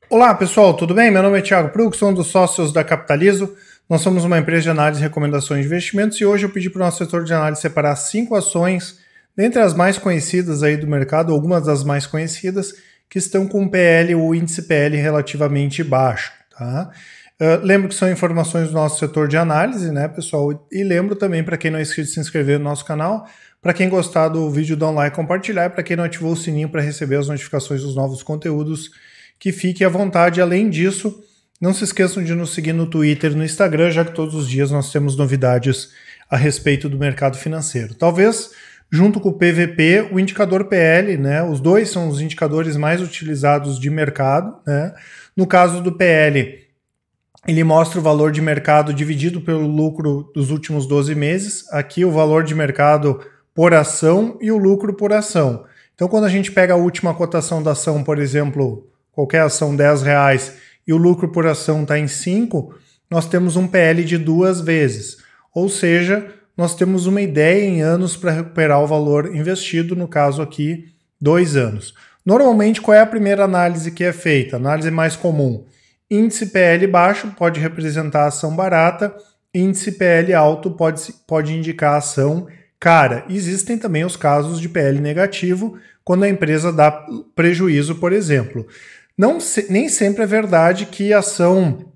Olá pessoal, tudo bem? Meu nome é Thiago Prux, sou um dos sócios da Capitalizo. Nós somos uma empresa de análise e recomendações de investimentos e hoje eu pedi para o nosso setor de análise separar 5 ações, dentre as mais conhecidas aí do mercado, algumas das mais conhecidas, que estão com PL ou índice PL relativamente baixo. Tá? Lembro que são informações do nosso setor de análise, né, pessoal? E lembro também, para quem não é inscrito, se inscrever no nosso canal. Para quem gostar do vídeo, dá um like e compartilhar. E para quem não ativou o sininho para receber as notificações dos novos conteúdos, que fique à vontade. Além disso, não se esqueçam de nos seguir no Twitter e no Instagram, já que todos os dias nós temos novidades a respeito do mercado financeiro. Talvez, junto com o PVP, o indicador PL, né? Os dois são os indicadores mais utilizados de mercado, né? No caso do PL, ele mostra o valor de mercado dividido pelo lucro dos últimos 12 meses. Aqui o valor de mercado por ação e o lucro por ação. Então, quando a gente pega a última cotação da ação, por exemplo, qualquer ação R$10 e o lucro por ação está em 5, nós temos um PL de 2 vezes. Ou seja, nós temos uma ideia em anos para recuperar o valor investido, no caso aqui, 2 anos. Normalmente, qual é a primeira análise que é feita? A análise mais comum. Índice PL baixo pode representar a ação barata, índice PL alto pode indicar a ação cara. Existem também os casos de PL negativo, quando a empresa dá prejuízo, por exemplo. Nem sempre é verdade que a ação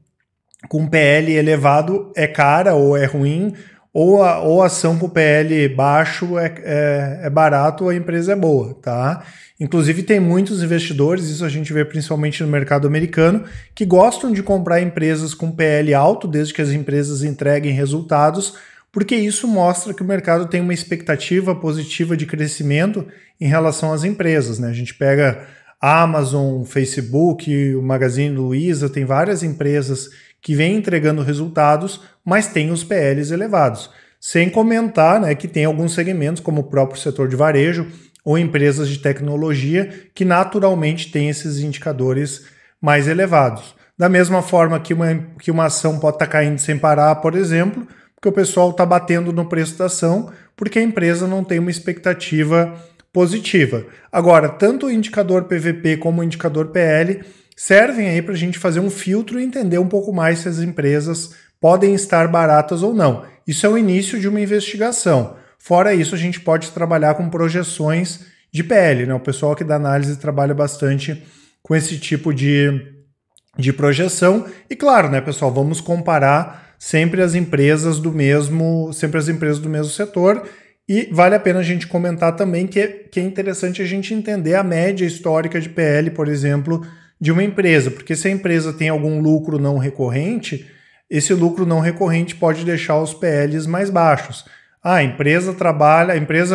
com PL elevado é cara ou é ruim, ou a ação com PL baixo é barato ou a empresa é boa, tá? Inclusive tem muitos investidores, isso a gente vê principalmente no mercado americano, que gostam de comprar empresas com PL alto, desde que as empresas entreguem resultados, porque isso mostra que o mercado tem uma expectativa positiva de crescimento em relação às empresas, né? A gente pega Amazon, Facebook, o Magazine Luiza, tem várias empresas que vêm entregando resultados, mas tem os PLs elevados. Sem comentar, né, que tem alguns segmentos, como o próprio setor de varejo ou empresas de tecnologia, que naturalmente têm esses indicadores mais elevados. Da mesma forma que uma ação pode estar caindo sem parar, por exemplo, porque o pessoal está batendo no preço da ação, porque a empresa não tem uma expectativa positiva. Agora, tanto o indicador PVP como o indicador PL servem aí para a gente fazer um filtro e entender um pouco mais se as empresas podem estar baratas ou não. Isso é o início de uma investigação. Fora isso, a gente pode trabalhar com projeções de PL, né? O pessoal aqui da análise trabalha bastante com esse tipo de projeção. E claro, né, pessoal, vamos comparar sempre as empresas do mesmo setor. E vale a pena a gente comentar também que é interessante a gente entender a média histórica de PL, por exemplo, de uma empresa, porque se a empresa tem algum lucro não recorrente, esse lucro não recorrente pode deixar os PLs mais baixos. A empresa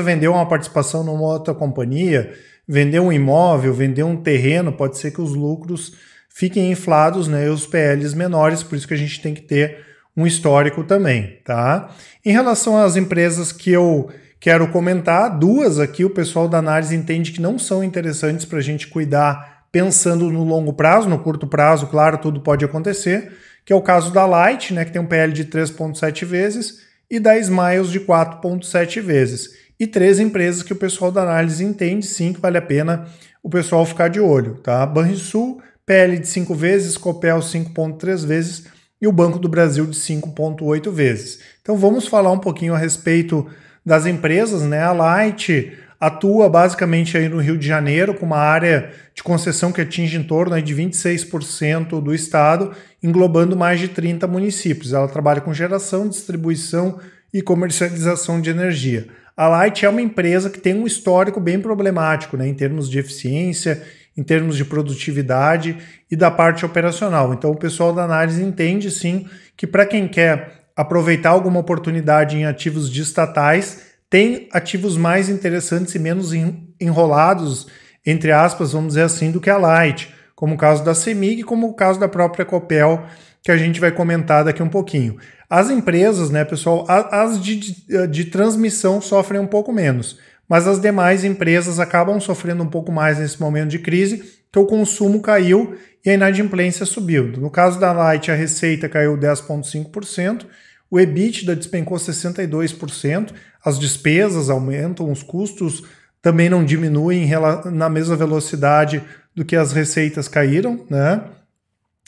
vendeu uma participação numa outra companhia, vendeu um imóvel, vendeu um terreno, pode ser que os lucros fiquem inflados, né, e os PLs menores, por isso que a gente tem que ter um histórico também, tá? Em relação às empresas que eu quero comentar, duas aqui o pessoal da análise entende que não são interessantes para a gente cuidar pensando no longo prazo. No curto prazo, claro, tudo pode acontecer, que é o caso da Light, né, que tem um PL de 3,7 vezes, e da Smiles de 4,7 vezes. E 3 empresas que o pessoal da análise entende sim que vale a pena o pessoal ficar de olho, tá? Banrisul, PL de 5 vezes, Copel 5,3 vezes e o Banco do Brasil de 5,8 vezes. Então vamos falar um pouquinho a respeito das empresas, né? A Light atua basicamente aí no Rio de Janeiro, com uma área de concessão que atinge em torno aí de 26% do estado, englobando mais de 30 municípios. Ela trabalha com geração, distribuição e comercialização de energia. A Light é uma empresa que tem um histórico bem problemático, né, em termos de eficiência, em termos de produtividade e da parte operacional. Então o pessoal da análise entende sim que para quem quer aproveitar alguma oportunidade em ativos de estatais, tem ativos mais interessantes e menos enrolados, entre aspas, vamos dizer assim, do que a Light, como o caso da CEMIG, como o caso da própria Copel, que a gente vai comentar daqui um pouquinho. As empresas, né, pessoal, as de transmissão sofrem um pouco menos, mas as demais empresas acabam sofrendo um pouco mais nesse momento de crise, que o consumo caiu e a inadimplência subiu. No caso da Light, a receita caiu 10,5%, o EBITDA despencou 62%, as despesas aumentam, os custos também não diminuem na mesma velocidade do que as receitas caíram, né?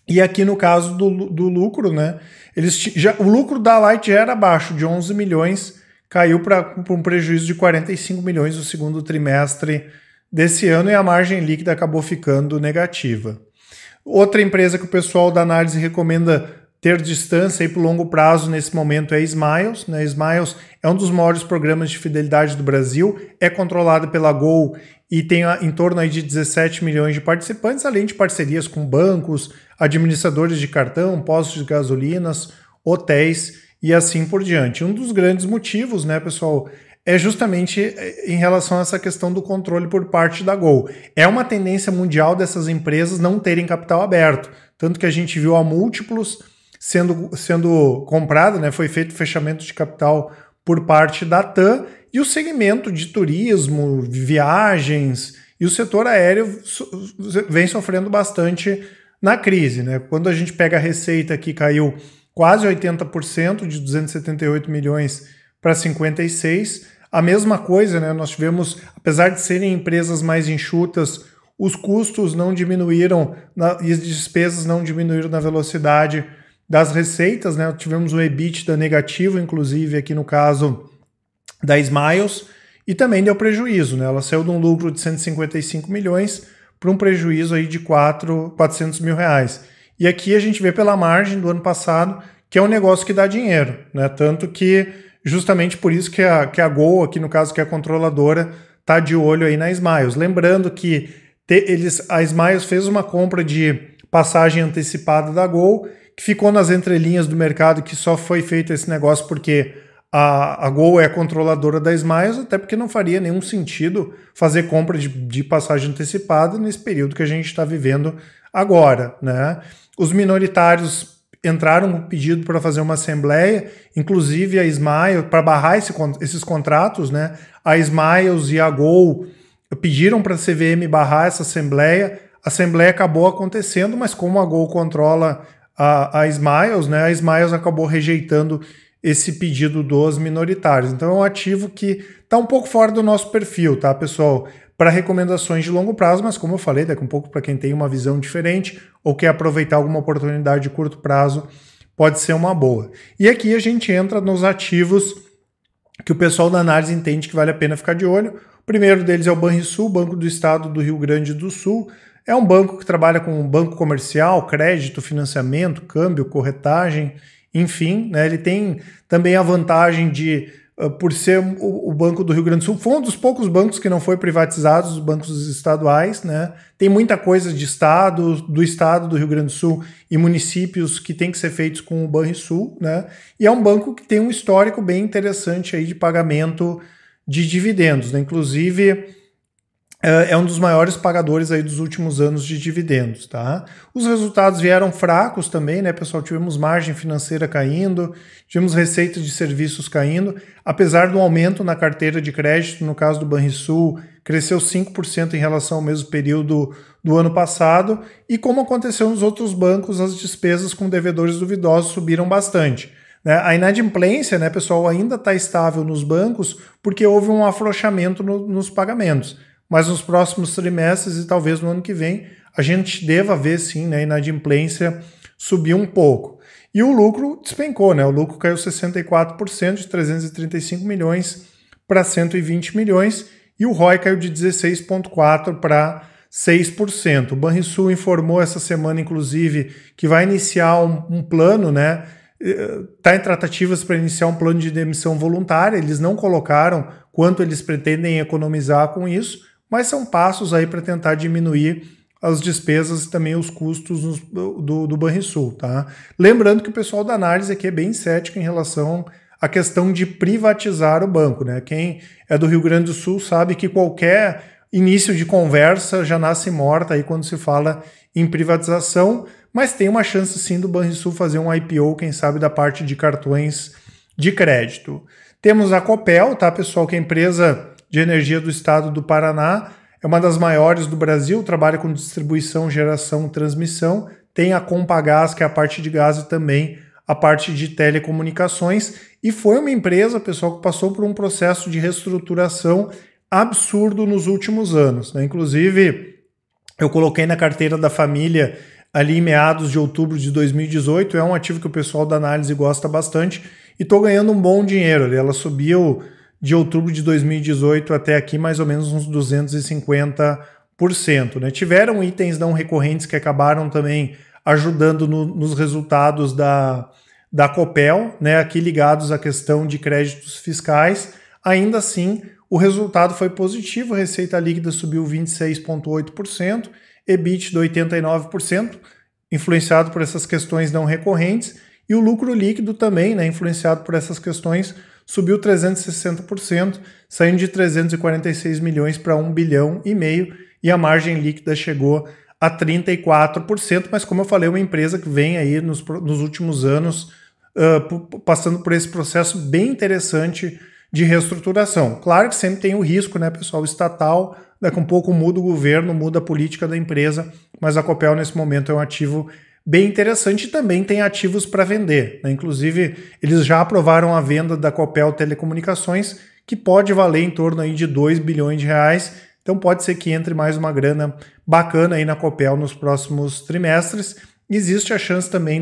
E aqui no caso do lucro, né, o lucro da Light já era baixo, de 11 milhões, caiu para um prejuízo de 45 milhões no segundo trimestre desse ano e a margem líquida acabou ficando negativa. Outra empresa que o pessoal da análise recomenda ter distância para o longo prazo nesse momento é a Smiles. Né? Smiles é um dos maiores programas de fidelidade do Brasil, é controlada pela Gol e tem em torno aí de 17 milhões de participantes, além de parcerias com bancos, administradores de cartão, postos de gasolinas, hotéis e assim por diante. Um dos grandes motivos, né, pessoal, é justamente em relação a essa questão do controle por parte da Gol. É uma tendência mundial dessas empresas não terem capital aberto, tanto que a gente viu a múltiplos sendo comprada, né, foi feito fechamento de capital por parte da TAM, e o segmento de turismo, viagens e o setor aéreo vem sofrendo bastante na crise. Né? Quando a gente pega a receita que caiu quase 80%, de 278 milhões para 56, a mesma coisa, né? Nós tivemos, apesar de serem empresas mais enxutas, os custos não diminuíram e as despesas não diminuíram na velocidade das receitas, né? Tivemos um EBITDA negativo, inclusive aqui no caso da Smiles, e também deu prejuízo, né? Ela saiu de um lucro de 155 milhões para um prejuízo aí de 400 mil reais. E aqui a gente vê pela margem do ano passado que é um negócio que dá dinheiro, né? Tanto que justamente por isso que a Gol, aqui no caso que é a controladora, está de olho aí na Smiles. Lembrando que a Smiles fez uma compra de passagem antecipada da Gol, que ficou nas entrelinhas do mercado, que só foi feito esse negócio porque a Gol é a controladora da Smiles, até porque não faria nenhum sentido fazer compra de passagem antecipada nesse período que a gente está vivendo agora. Né? Os minoritários entraram com pedido para fazer uma assembleia, inclusive a Smiles, para barrar esses contratos, né? A Smiles e a Gol pediram para a CVM barrar essa assembleia. A assembleia acabou acontecendo, mas como a Gol controla a Smiles, né? A Smiles acabou rejeitando esse pedido dos minoritários. Então é um ativo que está um pouco fora do nosso perfil, tá, pessoal? Para recomendações de longo prazo, mas como eu falei, daqui um pouco para quem tem uma visão diferente ou quer aproveitar alguma oportunidade de curto prazo, pode ser uma boa. E aqui a gente entra nos ativos que o pessoal da análise entende que vale a pena ficar de olho. O primeiro deles é o Banrisul, Banco do Estado do Rio Grande do Sul. É um banco que trabalha com banco comercial, crédito, financiamento, câmbio, corretagem, enfim, né? Ele tem também a vantagem de, por ser o Banco do Rio Grande do Sul, foi um dos poucos bancos que não foi privatizado, os bancos estaduais, né? Tem muita coisa de do estado do Rio Grande do Sul e municípios que tem que ser feitos com o Banrisul, né? E é um banco que tem um histórico bem interessante aí de pagamento de dividendos, né? Inclusive é um dos maiores pagadores aí dos últimos anos de dividendos, tá? Os resultados vieram fracos também, né, pessoal? Tivemos margem financeira caindo, tivemos receita de serviços caindo, apesar do aumento na carteira de crédito, no caso do Banrisul, cresceu 5% em relação ao mesmo período do ano passado, e como aconteceu nos outros bancos, as despesas com devedores duvidosos subiram bastante. A inadimplência, né, pessoal, ainda está estável nos bancos porque houve um afrouxamento nos pagamentos. Mas nos próximos trimestres e talvez no ano que vem, a gente deva ver sim, né, a inadimplência subir um pouco. E o lucro despencou, né? O lucro caiu 64%, de 335 milhões para 120 milhões, e o ROI caiu de 16,4% para 6%. O Banrisul informou essa semana, inclusive, que vai iniciar um plano, né? Está em tratativas para iniciar um plano de demissão voluntária. Eles não colocaram quanto eles pretendem economizar com isso, mas são passos aí para tentar diminuir as despesas e também os custos do Banrisul, tá? Lembrando que o pessoal da análise aqui é bem cético em relação à questão de privatizar o banco, né? Quem é do Rio Grande do Sul sabe que qualquer início de conversa já nasce morta aí quando se fala em privatização, mas tem uma chance sim do Banrisul fazer um IPO, quem sabe da parte de cartões de crédito. Temos a Copel, tá, pessoal, que é a empresa de energia do estado do Paraná, é uma das maiores do Brasil, trabalha com distribuição, geração, transmissão, tem a Compagás, que é a parte de gás, e também a parte de telecomunicações, e foi uma empresa, pessoal, que passou por um processo de reestruturação absurdo nos últimos anos, né? Inclusive, eu coloquei na carteira da família ali em meados de outubro de 2018, é um ativo que o pessoal da análise gosta bastante e estou ganhando um bom dinheiro. Ela subiu de outubro de 2018 até aqui mais ou menos uns 250%. Né? Tiveram itens não recorrentes que acabaram também ajudando nos resultados da Copel, né? Aqui ligados à questão de créditos fiscais. Ainda assim, o resultado foi positivo, a receita líquida subiu 26,8%, EBITDA 89%, influenciado por essas questões não recorrentes, e o lucro líquido também, né, influenciado por essas questões, subiu 360%, saindo de 346 milhões para 1,5 bilhão, e a margem líquida chegou a 34%, mas como eu falei, é uma empresa que vem aí nos últimos anos passando por esse processo bem interessante de reestruturação. Claro que sempre tem o risco, né, pessoal, estatal, daqui a um pouco muda o governo, muda a política da empresa, mas a Copel nesse momento é um ativo bem interessante e também tem ativos para vender, né? Inclusive, eles já aprovaram a venda da Copel Telecomunicações, que pode valer em torno aí de 2 bilhões de reais, então pode ser que entre mais uma grana bacana aí na Copel nos próximos trimestres. Existe a chance também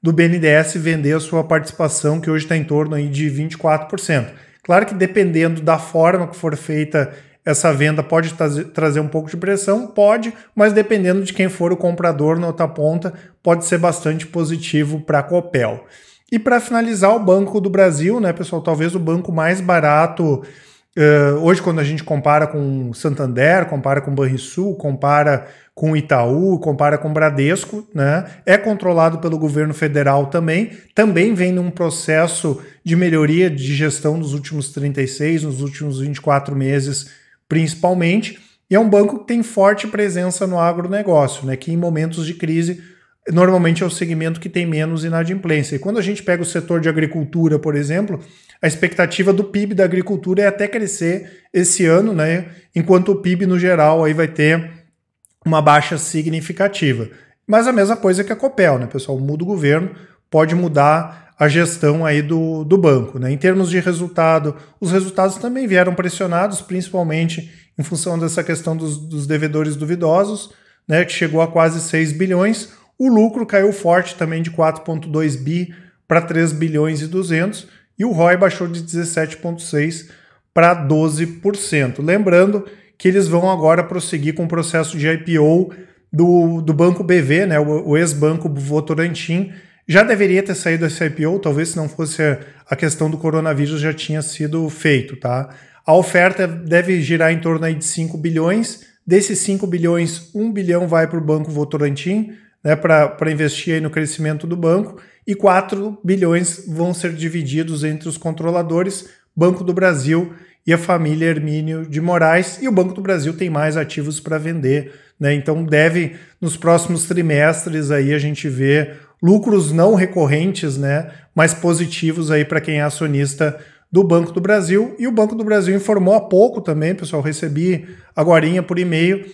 do BNDES vender a sua participação, que hoje está em torno aí de 24%. Claro que dependendo da forma que for feita essa venda pode trazer um pouco de pressão, pode, mas dependendo de quem for o comprador na outra ponta, pode ser bastante positivo para a Copel. E para finalizar, o Banco do Brasil, né, pessoal, talvez o banco mais barato hoje, quando a gente compara com Santander, compara com Banrisul, compara com Itaú, compara com Bradesco, né? É controlado pelo governo federal também vem num processo de melhoria de gestão nos últimos 36, nos últimos 24 meses, principalmente, e é um banco que tem forte presença no agronegócio, né? Que em momentos de crise normalmente é o segmento que tem menos inadimplência. E quando a gente pega o setor de agricultura, por exemplo, a expectativa do PIB da agricultura é até crescer esse ano, né? Enquanto o PIB no geral aí vai ter uma baixa significativa. Mas a mesma coisa que a Copel, né, pessoal? Muda o governo, pode mudar a gestão aí do banco, né? Em termos de resultado, os resultados também vieram pressionados, principalmente em função dessa questão dos devedores duvidosos, né, que chegou a quase 6 bilhões. O lucro caiu forte também de 4,2 bi para 3 bilhões e 200 e o ROI baixou de 17,6 para 12%. Lembrando que eles vão agora prosseguir com o processo de IPO do Banco BV, né, o ex-banco Votorantim. Já deveria ter saído esse IPO, talvez se não fosse a questão do coronavírus já tinha sido feito, tá? A oferta deve girar em torno aí de 5 bilhões. Desses 5 bilhões, 1 bilhão vai para o Banco Votorantim, né, para investir aí no crescimento do banco, e 4 bilhões vão ser divididos entre os controladores, Banco do Brasil e a família Hermínio de Moraes, e o Banco do Brasil tem mais ativos para vender, né? Então deve, nos próximos trimestres, aí a gente ver lucros não recorrentes, né, mas positivos aí para quem é acionista do Banco do Brasil. E o Banco do Brasil informou há pouco também, pessoal, recebi agorinha por e-mail,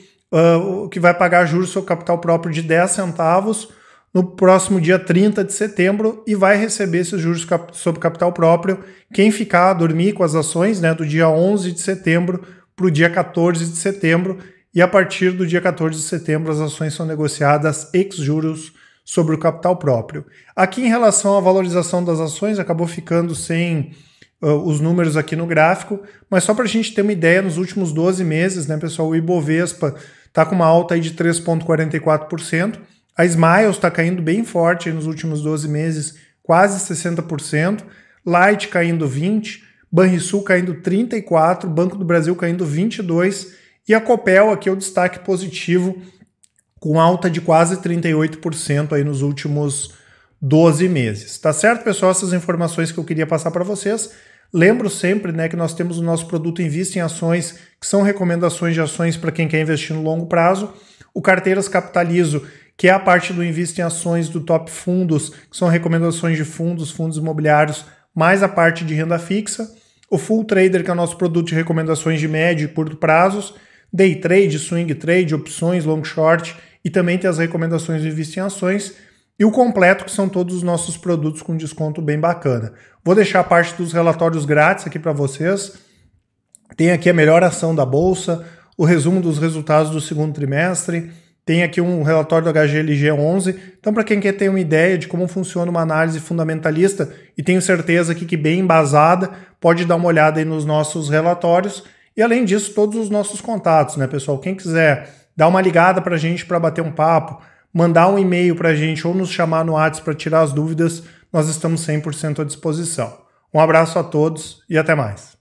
que vai pagar juros sobre capital próprio de 10 centavos no próximo dia 30 de setembro e vai receber esses juros sobre capital próprio quem ficar a dormir com as ações, né, do dia 11 de setembro para o dia 14 de setembro, e a partir do dia 14 de setembro as ações são negociadas ex-juros sobre o capital próprio. Aqui em relação à valorização das ações, acabou ficando sem os números aqui no gráfico, mas só para a gente ter uma ideia, nos últimos 12 meses, né, pessoal, o Ibovespa está com uma alta aí de 3,44%, a Smiles está caindo bem forte aí nos últimos 12 meses, quase 60%, Light caindo 20%, Banrisul caindo 34%, Banco do Brasil caindo 22%, e a Copel aqui é o destaque positivo, com alta de quase 38% aí nos últimos 12 meses. Tá certo, pessoal? Essas informações que eu queria passar para vocês. Lembro sempre, né, que nós temos o nosso produto Invista em Ações, que são recomendações de ações para quem quer investir no longo prazo. O Carteiras Capitalizo, que é a parte do Invista em Ações do Top Fundos, que são recomendações de fundos imobiliários, mais a parte de renda fixa. O Full Trader, que é o nosso produto de recomendações de médio e curto prazos. Day Trade, Swing Trade, opções, long short, e também tem as recomendações de Invista em Ações. E o completo, que são todos os nossos produtos com desconto bem bacana. Vou deixar a parte dos relatórios grátis aqui para vocês. Tem aqui a melhor ação da Bolsa, o resumo dos resultados do segundo trimestre, Tem aqui um relatório do HGLG 11. Então, para quem quer ter uma ideia de como funciona uma análise fundamentalista, e tenho certeza aqui que bem embasada, pode dar uma olhada aí nos nossos relatórios. E além disso, todos os nossos contatos, né, pessoal? Quem quiser dar uma ligada para a gente para bater um papo, mandar um e-mail para a gente ou nos chamar no WhatsApp para tirar as dúvidas, nós estamos 100% à disposição. Um abraço a todos e até mais.